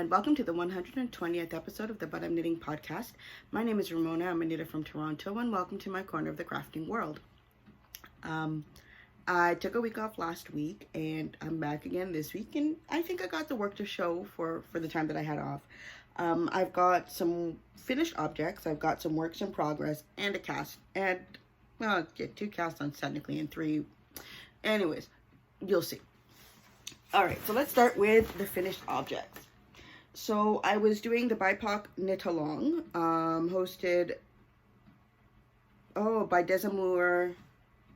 and welcome to the 120th episode of the But I'm Knitting podcast. My name is Ramona. I'm a knitter from Toronto, and welcome to my corner of the crafting world. I took a week off last week, and I'm back again this week, and I think I got the work to show for the time that I had off. I've got some finished objects, I've got some works in progress, and a cast, and, well, yeah, 2 cast ons technically, and 3. Anyways, you'll see. Alright, so let's start with the finished objects. So I was doing the BIPOC Knit Along, hosted, by Desamour.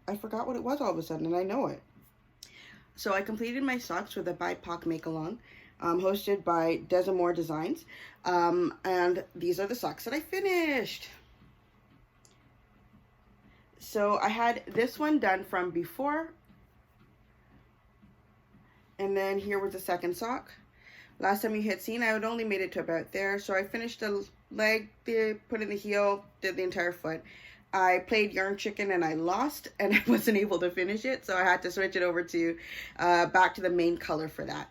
I forgot what it was all of a sudden, and I know it. So I completed my socks with a BIPOC Make Along, hosted by Desamour Designs, and these are the socks that I finished. So I had this one done from before, and then here was the second sock. Last time you had seen, I had only made it to about there. So I finished the leg, put in the heel, did the entire foot. I played yarn chicken and I lost, and I wasn't able to finish it. So I had to switch it over to back to the main color for that.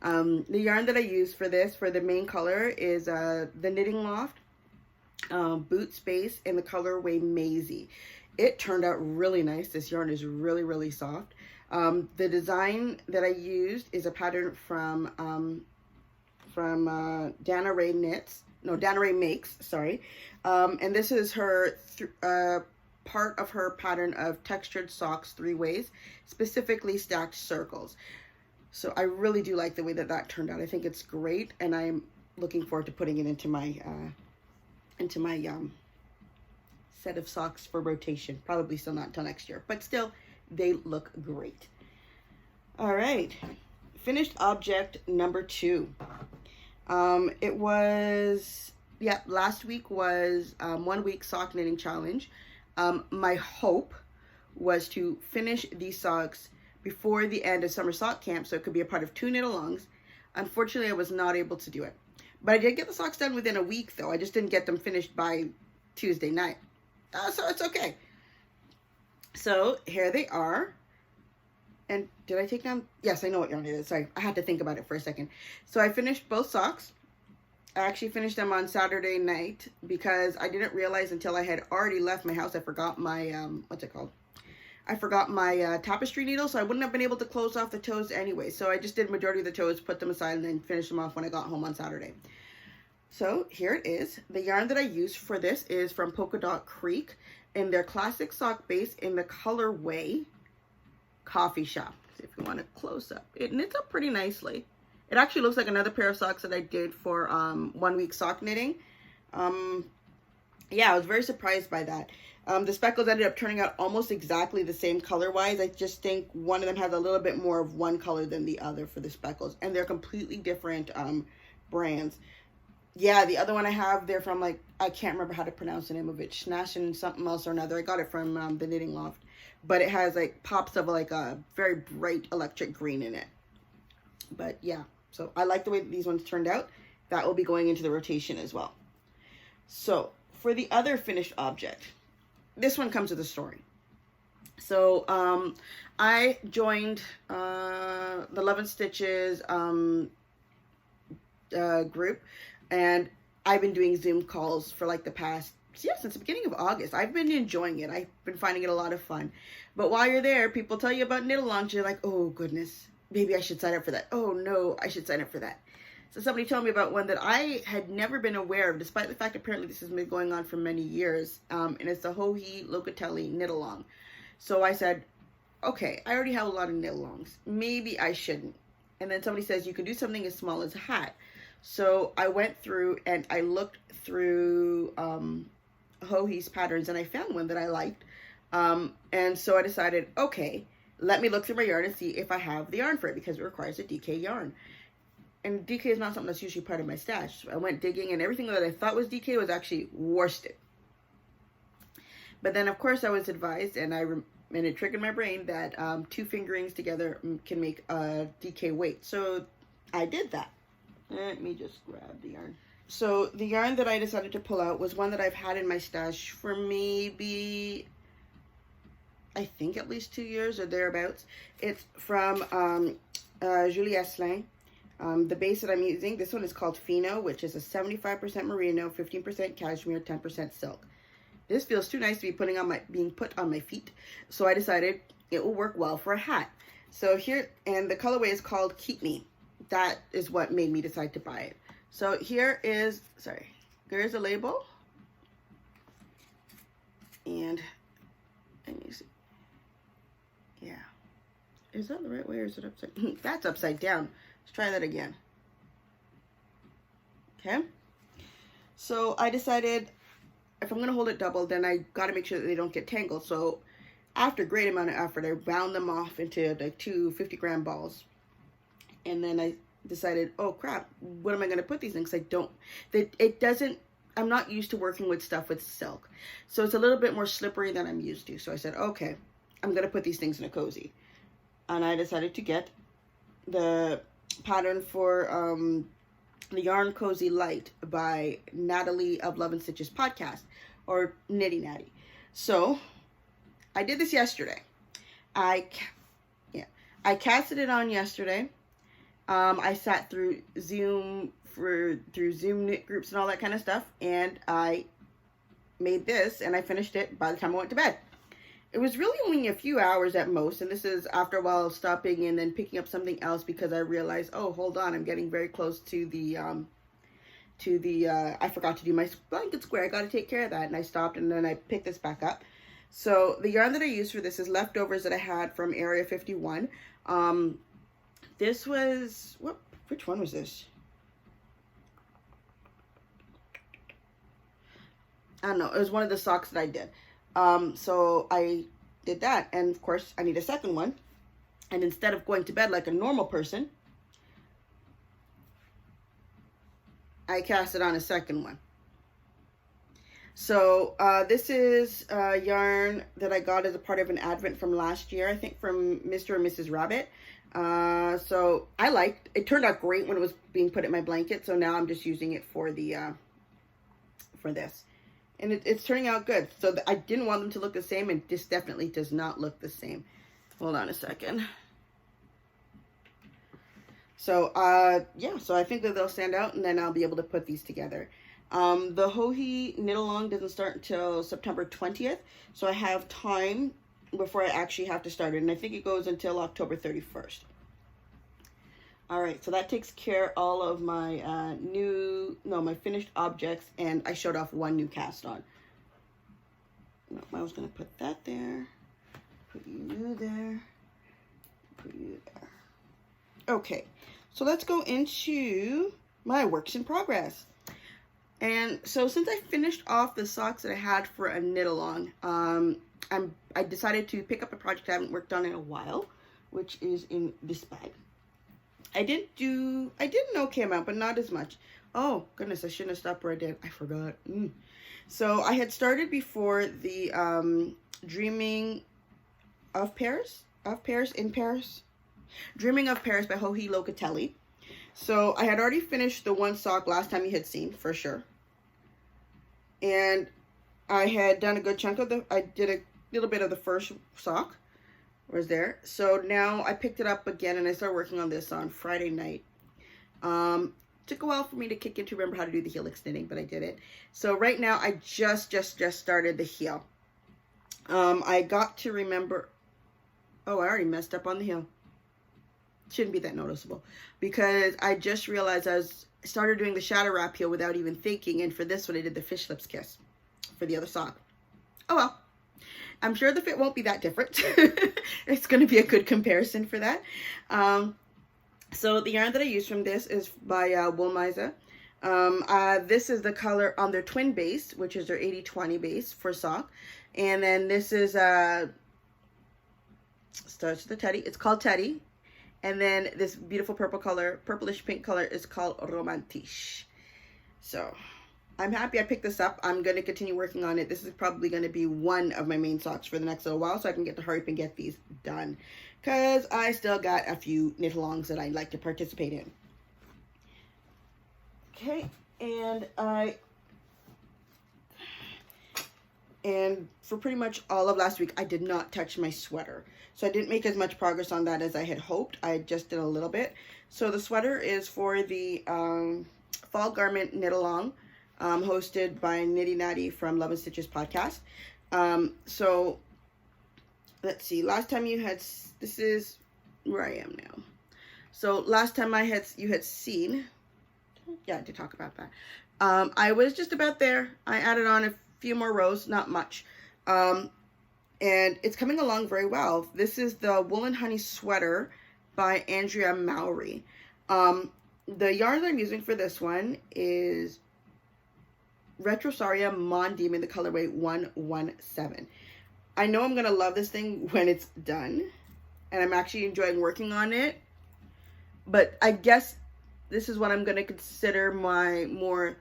The yarn that I used for this, for the main color, is the Knitting Loft Boot Space in the colorway Maisie. It turned out really nice. This yarn is really, really soft. The design that I used is a pattern from Dana Ray Makes, sorry. And this is her part of her pattern of textured socks 3 ways, specifically stacked circles. So I really do like the way that turned out. I think it's great, and I'm looking forward to putting it into my set of socks for rotation. Probably still not until next year, but still, they look great. All right, finished object number 2. It was, last week was 1 week sock knitting challenge. My hope was to finish these socks before the end of summer sock camp, so it could be a part of 2 knit alongs. Unfortunately, I was not able to do it, but I did get the socks done within a week, though. I just didn't get them finished by Tuesday night, so it's okay. So here they are. And did I take down? Yes, I know what yarn it is. Sorry, I had to think about it for a second. So I finished both socks. I actually finished them on Saturday night because I didn't realize until I had already left my house. I forgot my, what's it called? I forgot my tapestry needle, so I wouldn't have been able to close off the toes anyway. So I just did majority of the toes, put them aside, and then finished them off when I got home on Saturday. So here it is. The yarn that I used for this is from Polka Dot Creek in their classic sock base in the colorway Coffee Shop. See if you want a close up. It knits up pretty nicely. It actually looks like another pair of socks that I did for 1 week sock knitting. Yeah, I was very surprised by that. The speckles ended up turning out almost exactly the same color wise. I just think one of them has a little bit more of one color than the other for the speckles, and they're completely different brands. Yeah, the other one I have, they're from, like, I can't remember how to pronounce the name of it. Schnash and something else or another. I got it from the Knitting Loft. But it has, like, pops of, like, a very bright electric green in it. But, yeah. So, I like the way that these ones turned out. That will be going into the rotation as well. So, for the other finished object, this one comes with a story. So, I joined the Love and Stitches group. And I've been doing Zoom calls for like the past, since the beginning of August. I've been enjoying it. I've been finding it a lot of fun. But while you're there, people tell you about knit alongs. You're like, oh goodness, maybe I should sign up for that. Oh no, I should sign up for that. So somebody told me about one that I had never been aware of, despite the fact apparently this has been going on for many years. And it's the Hohi Locatelli knit along. So I said, okay, I already have a lot of knit alongs. Maybe I shouldn't. And then somebody says you can do something as small as a hat. So I went through and I looked through Hohi's patterns, and I found one that I liked. And so I decided, okay, let me look through my yarn and see if I have the yarn for it, because it requires a DK yarn. And DK is not something that's usually part of my stash. So I went digging, and everything that I thought was DK was actually worsted. But then, of course, I was advised, and it triggered my brain that 2 fingerings together can make a DK weight. So I did that. Let me just grab the yarn. So the yarn that I decided to pull out was one that I've had in my stash for maybe, I think at least 2 years or thereabouts. It's from Julie Esselin. The base that I'm using, this one is called Fino, which is a 75% merino, 15% cashmere, 10% silk. This feels too nice to be being put on my feet, so I decided it will work well for a hat. So here, and the colorway is called Keep Me. That is what made me decide to buy it. So here is, here's a label, and you see, yeah. Is that the right way or is it upside? That's upside down. Let's try that again. Okay. So I decided if I'm going to hold it double, then I got to make sure that they don't get tangled. So after a great amount of effort, I wound them off into like two 50-gram balls. And then I decided, oh crap, what am I going to put these in? Because I'm not used to working with stuff with silk. So it's a little bit more slippery than I'm used to. So I said, okay, I'm going to put these things in a cozy. And I decided to get the pattern for the Yarn Cozy Light by Natalie of Love and Stitches podcast, or Nitty Natty. So I did this yesterday. I casted it on yesterday. I sat through Zoom knit groups and all that kind of stuff, and I made this and I finished it by the time I went to bed. It was really only a few hours at most, and this is after a while of stopping and then picking up something else because I realized, oh, hold on, I'm getting very close to the I forgot to do my blanket square. I got to take care of that, and I stopped, and then I picked this back up. So the yarn that I used for this is leftovers that I had from Area 51. This was, which one was this? I don't know. It was one of the socks that I did. So I did that, and of course I need a second one, and instead of going to bed like a normal person, I cast it on a second one. So this is yarn that I got as a part of an advent from last year, I think from Mr. and Mrs. Rabbit. So I liked it. Turned out great when it was being put in my blanket, so now I'm just using it for the for this. And it's turning out good. So I didn't want them to look the same, and this definitely does not look the same. Hold on a second. So, yeah, so I think that they'll stand out, and then I'll be able to put these together. The Hohi knit-along doesn't start until September 20th, so I have time before I actually have to start it, and I think it goes until October 31st. All right, so that takes care all of my my finished objects, and I showed off one new cast on. No, I was gonna put that there, put you there, put you there. Okay, so let's go into my works in progress. And so since I finished off the socks that I had for a knit along, I decided to pick up a project I haven't worked on in a while, which is in this bag. I did an okay amount, but not as much. Oh, goodness, I shouldn't have stopped where I did. I forgot. So I had started before the Dreaming of Paris Dreaming of Paris by Joji Locatelli. So I had already finished the one sock last time you had seen, for sure. And I had done a good chunk of I did a little bit of the first sock. Was there. So now I picked it up again, and I started working on this on Friday night. Took a while for me to kick in to remember how to do the helix knitting, but I did it. So right now I just started the heel. I got to remember, oh, I already messed up on the heel. Shouldn't be that noticeable, because I just realized I started doing the shadow wrap heel without even thinking, and for this one I did the fish lips kiss for the other sock. Oh well. I'm sure the fit won't be that different. It's going to be a good comparison for that. So the yarn that I use from this is by Woolmiza. This is the color on their twin base, which is their 80-20 base for sock. And then this is, starts with the Teddy. It's called Teddy. And then this beautiful purple color, purplish pink color, is called Romantiche. So I'm happy I picked this up. I'm going to continue working on it. This is probably going to be one of my main socks for the next little while, so I can get to hurry up and get these done, because I still got a few knit-alongs that I'd like to participate in. Okay, and And for pretty much all of last week, I did not touch my sweater. So I didn't make as much progress on that as I had hoped. I just did a little bit. So the sweater is for the Fall Garment Knit Along, hosted by Nitty Natty from Love and Stitches podcast. So let's see. Last time you had, this is where I am now. So last time you had seen, yeah, I did talk about that. I was just about there. I added on a few more rows, not much. And it's coming along very well. This is the Woolen Honey Sweater by Andrea Mowry. The yarn that I'm using for this one is Retrosaria Mon Demon, the colorway 117. I know I'm going to love this thing when it's done. And I'm actually enjoying working on it. But I guess this is what I'm going to consider my more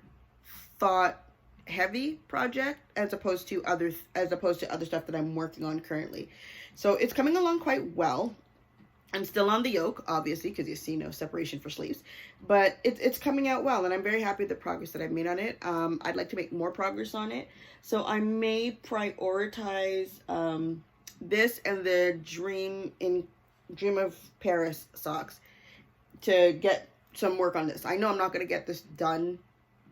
thought heavy project as opposed to other stuff that I'm working on currently. So it's coming along quite well. I'm still on the yoke, obviously, because you see no separation for sleeves, but it's coming out well, and I'm very happy with the progress that I've made on it. I'd like to make more progress on it, so I may prioritize this and the Dream of Paris socks to get some work on this. I know I'm not going to get this done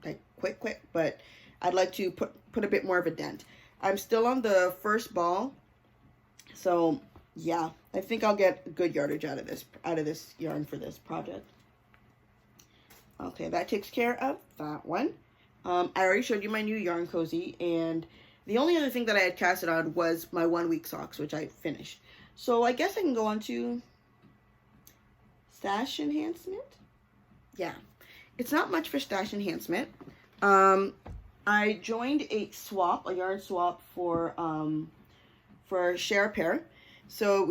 like quick, but I'd like to put a bit more of a dent. I'm still on the first ball, so yeah, I think I'll get good yardage out of this yarn for this project. Okay, that takes care of that one. I already showed you my new yarn cozy, and the only other thing that I had casted on was my 1 week socks, which I finished. So I guess I can go on to stash enhancement. Yeah, it's not much for stash enhancement. I joined a yarn swap for Share a Pair. So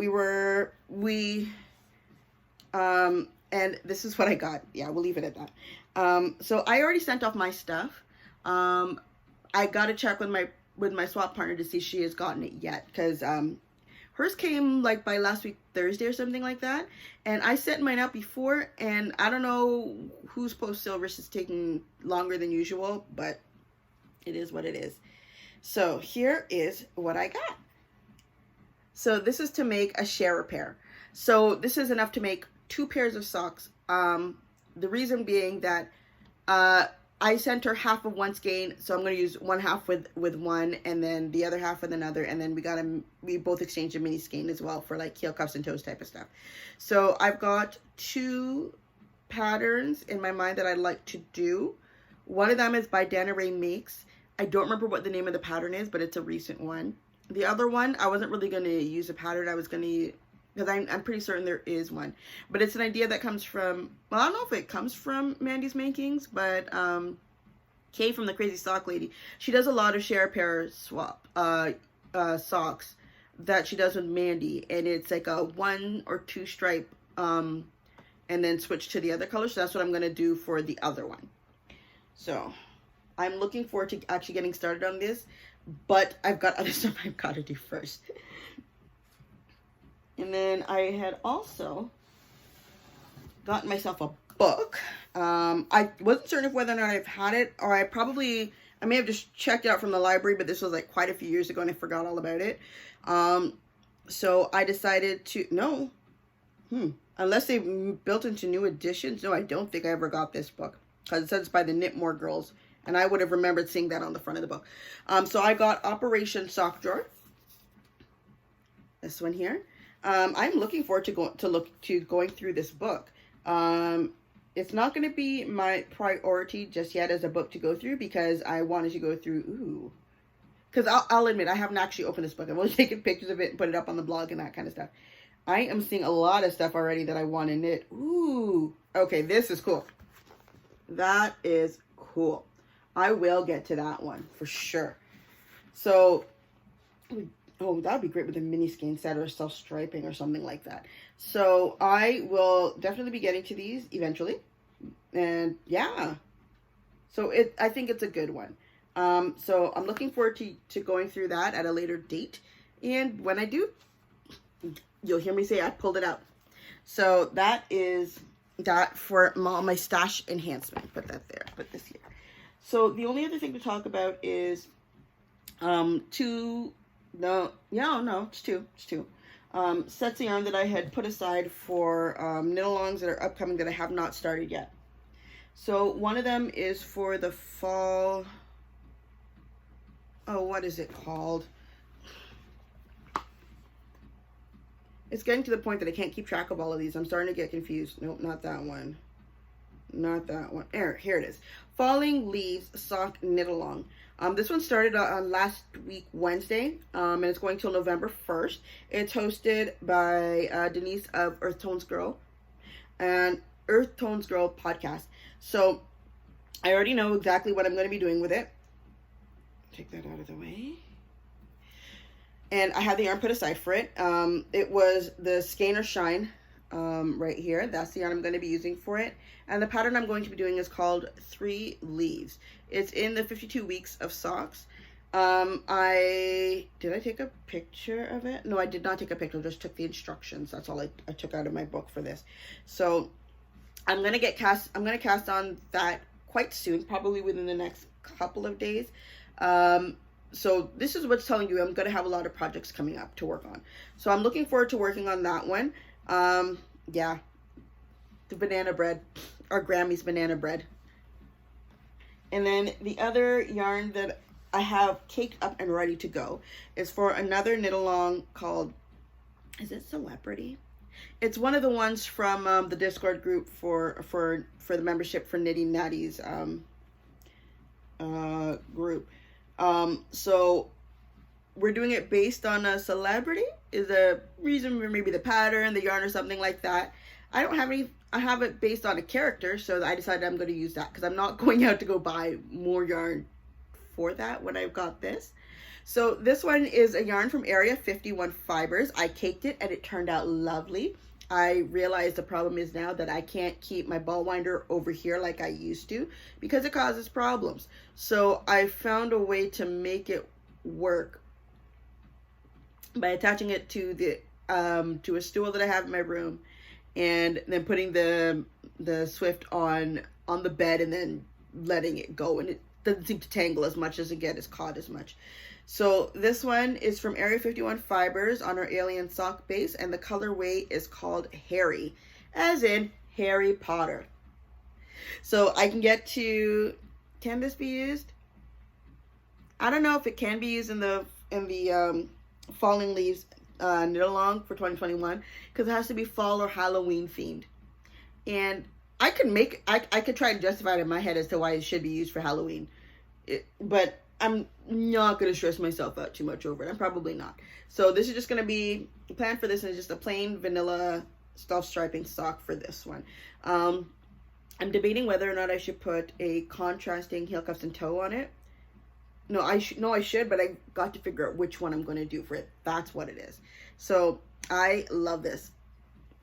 and this is what I got. Yeah, we'll leave it at that. So I already sent off my stuff. I got to check with my swap partner to see if she has gotten it yet, because hers came like by last week Thursday or something like that, and I sent mine out before, and I don't know whose post service is taking longer than usual, but it is what it is. So here is what I got. So this is to make a Share a Pair. So this is enough to make 2 pairs of socks. The reason being that I sent her half of one skein, so I'm going to use one half with one, and then the other half with another, and then we both exchanged a mini skein as well for like heel cuffs and toes type of stuff. So I've got 2 patterns in my mind that I'd like to do. One of them is by Dana Ray Makes. I don't remember what the name of the pattern is, but it's a recent one. The other one, I wasn't really going to use a pattern. I was going to, because I'm pretty certain there is one. But it's an idea that comes from, well, I don't know if it comes from Mandy's Makings, but Kay from the Crazy Sock Lady, she does a lot of Share a Pair swap socks that she does with Mandy. And it's like a 1 or 2 stripe and then switch to the other color. So that's what I'm going to do for the other one. So I'm looking forward to actually getting started on this. But I've got other stuff I've got to do first. And then I had also gotten myself a book. I wasn't certain of whether or not I've had it, or I may have just checked it out from the library, but this was like quite a few years ago and I forgot all about it. So I decided to, unless they built into new editions. No, I don't think I ever got this book, because it says it's by the Knitmore Girls. And I would have remembered seeing that on the front of the book. So I got Operation Sock Drawer. This one here. I'm looking forward to going through this book. It's not going to be my priority just yet as a book to go through, because I wanted to go through. Because I'll admit, I haven't actually opened this book. I've only taken pictures of it and put it up on the blog and that kind of stuff. I am seeing a lot of stuff already that I want to knit. Ooh. Okay, this is cool. That is cool. I will get to that one for sure. So, oh, that would be great with a mini skein set or self-striping or something like that. So I will definitely be getting to these eventually. And yeah, so I think it's a good one. So I'm looking forward to going through that at a later date. And when I do, you'll hear me say I pulled it out. So that is that for my stash enhancement. Put that there, put this here. So the only other thing to talk about is Two, no, yeah, no, it's two. Sets of yarn that I had put aside for knit-alongs that are upcoming that I have not started yet. So one of them is for the fall. Oh, what is it called? It's getting to the point that I can't keep track of all of these. I'm starting to get confused. Nope, not that one. Not that one. Here it is. Falling Leaves Sock Knit Along. This one started on last week, Wednesday, and it's going till November 1st. It's hosted by Denise of Earth Tones Girl and Earth Tones Girl podcast. So I already know exactly what I'm going to be doing with it. Take that out of the way. And I had the yarn put aside for it. It was the Skein or Shine right here. That's the yarn I'm going to be using for it. And the pattern I'm going to be doing is called 3 Leaves. It's in the 52 weeks of socks. Did I take a picture of it? No, I did not take a picture. I just took the instructions. That's all I took out of my book for this. So I'm going to cast on that quite soon, probably within the next couple of days. So this is what's telling you I'm going to have a lot of projects coming up to work on. So I'm looking forward to working on that one. Yeah, the banana bread, or Grammy's banana bread. And then the other yarn that I have caked up and ready to go is for another knit along called, is it Celebrity? It's one of the ones from the Discord group for the membership for Knitting Natty's group. So we're doing it based on a celebrity is a reason, maybe the pattern, the yarn, or something like that. I have it based on a character, so I decided I'm going to use that because I'm not going out to go buy more yarn for that when I've got this. So this one is a yarn from Area 51 Fibers. I caked it and it turned out lovely. I realized the problem is now that I can't keep my ball winder over here like I used to because it causes problems. So I found a way to make it work by attaching it to the to a stool that I have in my room, and then putting the Swift on the bed and then letting it go, and it doesn't seem to tangle as much as it gets caught as much. So this one is from Area 51 Fibers on our alien sock base, and the colorway is called Harry, as in Harry Potter. So I can get to, can this be used? I don't know if it can be used in the Falling Leaves knit along for 2021 because it has to be fall or Halloween themed. And I could try and justify it in my head as to why it should be used for Halloween. But I'm not going to stress myself out too much over it. I'm probably not. So this is just going to be, the plan for this is just a plain vanilla stuff striping sock for this one. I'm debating whether or not I should put a contrasting heel cuffs and toe on it. No, I should, but I got to figure out which one I'm going to do for it. That's what it is. So I love this.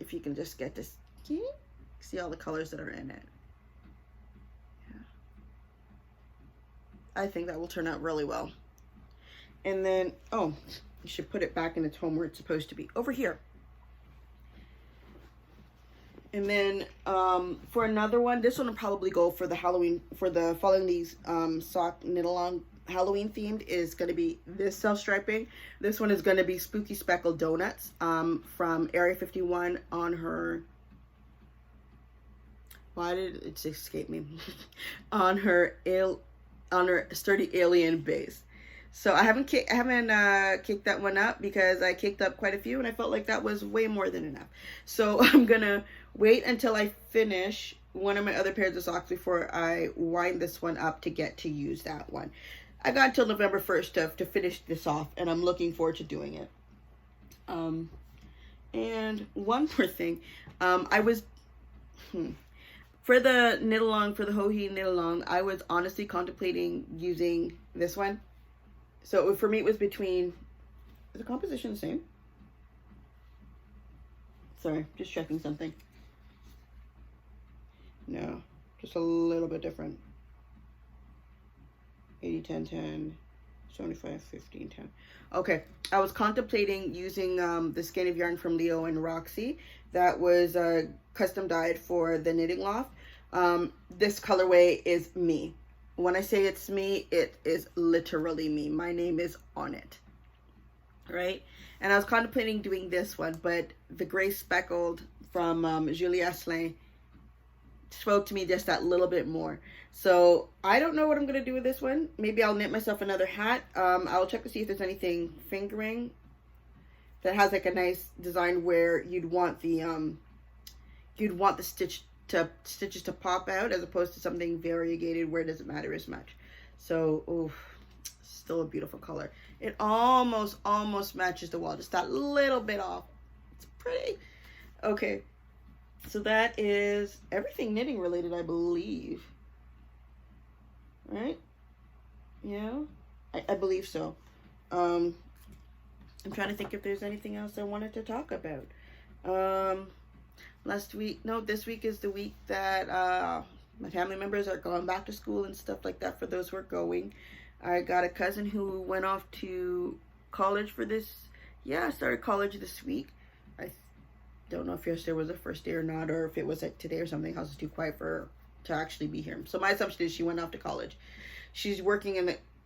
If you can just get this, can you see all the colors that are in it? I think that will turn out really well. And then, oh, you should put it back in its home where it's supposed to be, over here. And then for another one, this one will probably go for the Halloween, for the Falling Leaves sock knit along Halloween themed, is going to be this self-striping. This one is going to be Spooky Speckled Donuts from Area 51 on her, why did it just escape me? on her Sturdy Alien base. So I haven't kicked that one up because I kicked up quite a few and I felt like that was way more than enough. So I'm gonna wait until I finish one of my other pairs of socks before I wind this one up to get to use that one. I got until November 1st to finish this off, and I'm looking forward to doing it. And one more thing, I was for the knit along, for the Hohi knit along, I was honestly contemplating using this one. So for me, it was between, is the composition the same? Sorry, just checking something. No, just a little bit different. 80, 10, 10, 75, 15, 10. Okay, I was contemplating using the skein of yarn from Leo and Roxy that was custom dyed for the Knitting Loft. This colorway is me. When I say it's me, it is literally me. My name is on it, right? And I was contemplating doing this one, but the gray speckled from Julie Asselin spoke to me just that little bit more. So I don't know what I'm going to do with this one. Maybe I'll knit myself another hat. I'll check to see if there's anything fingering that has like a nice design where you'd want the stitches to pop out, as opposed to something variegated where it doesn't matter as much. So, oh, still a beautiful color. It almost matches the wall, just that little bit off. It's pretty. Okay, so that is everything knitting related, I believe. Right? Yeah, I believe so. I'm trying to think if there's anything else I wanted to talk about. This week is the week that my family members are going back to school and stuff like that. For those who are going, I got a cousin who went off to college for this. Yeah, started college this week. I don't know if yesterday was the first day or not, or if it was like today or something. House is too quiet for her to actually be here. So my assumption is she went off to college. She's working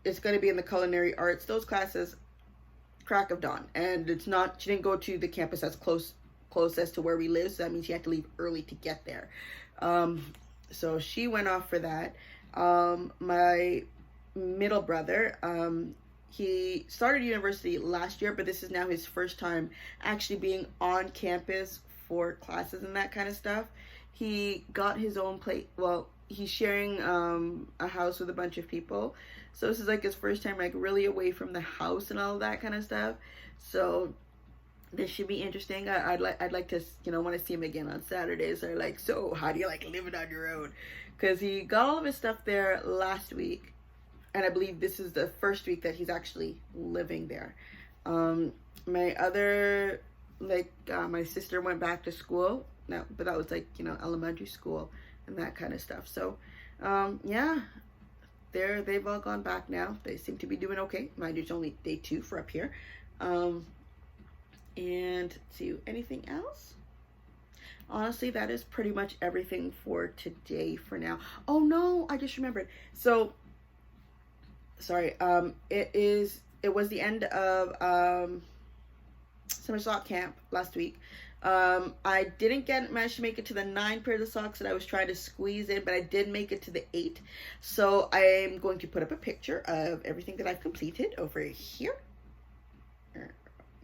it's going to be in the culinary arts. Those classes, crack of dawn, and it's not. She didn't go to the campus that's closest to where we live, so that means she had to leave early to get there. So she went off for that. My middle brother, he started university last year, but this is now his first time actually being on campus for classes and that kind of stuff. He got his own place. Well, he's sharing a house with a bunch of people, so this is like his first time like really away from the house and all of that kind of stuff. So this should be interesting. I'd like to, want to see him again on Saturdays. Or like, so how do you like living on your own? Because he got all of his stuff there last week, and I believe this is the first week that he's actually living there. My other, my sister went back to school. No, but that was elementary school and that kind of stuff. So, yeah, they've all gone back now. They seem to be doing okay. Mind you, it's only day 2 for up here. And let's see, anything else? Honestly, that is pretty much everything for today for now. Oh no, I just remembered. So, sorry, it was the end of summer sock camp last week. I didn't manage to make it to the 9 pairs of socks that I was trying to squeeze in, but I did make it to the 8. So I'm going to put up a picture of everything that I've completed over here.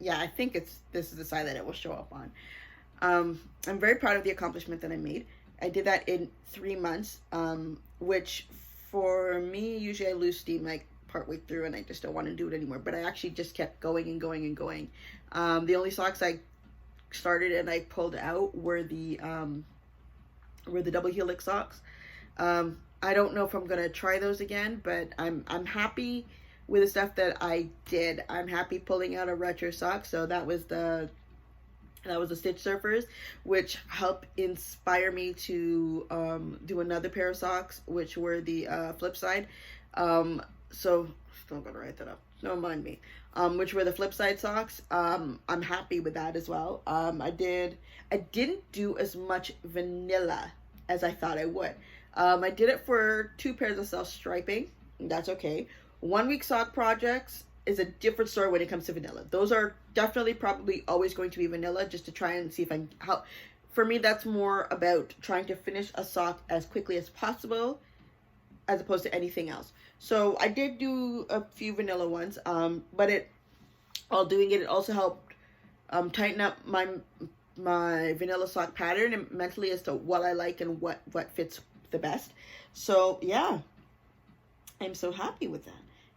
Yeah, I think this is the side that it will show up on. I'm very proud of the accomplishment that I made. I did that in 3 months, which for me, usually I lose steam like partway through and I just don't want to do it anymore. But I actually just kept going and going and going. The only socks I started and I pulled out were the double helix socks. I don't know if I'm gonna try those again, but I'm happy with the stuff that I did. I'm happy pulling out a retro sock. So that was the Stitch Surfers, which helped inspire me to do another pair of socks, which were the flip side. So still gonna write that up. Don't mind me. Which were the flip side socks. I'm happy with that as well. I didn't do as much vanilla as I thought I would. I did it for 2 pairs of self striping. That's okay. 1 week sock projects is a different story when it comes to vanilla. Those are definitely probably always going to be vanilla, just to try and see if for me, that's more about trying to finish a sock as quickly as possible as opposed to anything else. So I did do a few vanilla ones, but it also helped tighten up my vanilla sock pattern and mentally as to what I like and what fits the best. So yeah, I'm so happy with that.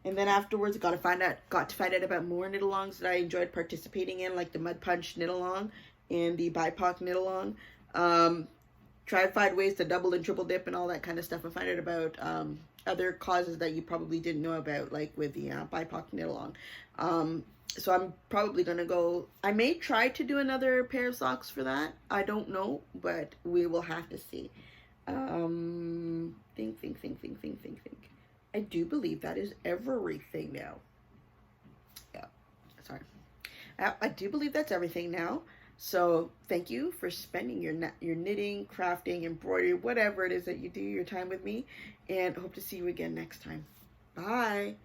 And then afterwards, got to find out about more knit-alongs that I enjoyed participating in, like the Mud Punch knit-along and the BIPOC knit-along. Try to find ways to double and triple dip and all that kind of stuff, and find out about other causes that you probably didn't know about, like with the BIPOC knit-along. So I'm probably going to go, I may try to do another pair of socks for that. I don't know, but we will have to see. Think. I do believe that is everything now. Yeah, sorry. I do believe that's everything now. So thank you for spending your knitting, crafting, embroidery, whatever it is that you do, your time with me, and hope to see you again next time. Bye.